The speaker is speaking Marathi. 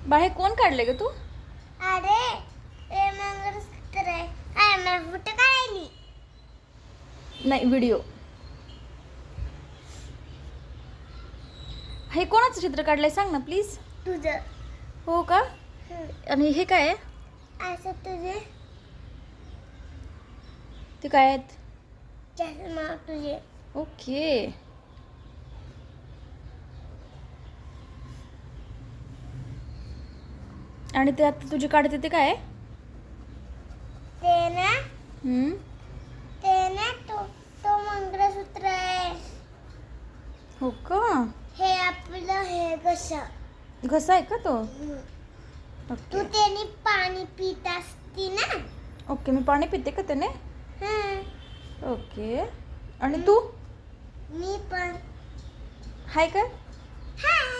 बाहेर कोण काढले ग तू? अरे हे मंगळसूत्र आहे. काय मला फोटो काढायली? नाही, व्हिडिओ. हे कोणाचं चित्र काढलंय सांग ना प्लीज. तुझं. हो का? आणि हे काय आहे? असं तुझे ते काय आहेत? चष्मा तुझे. ओके. आणि ते आता तुझे काढते ते काय आहे? ते ना हम्म. तो मंगळसूत्र आहे. हो का? हे आपलं हे कसं घसा आहे का तो? तू ओके. त्याने पाणी पित असती ना. ओके, मी पाणी पिते का त्याने? हं. ओके. आणि तू मी पण. हाय का? हाय.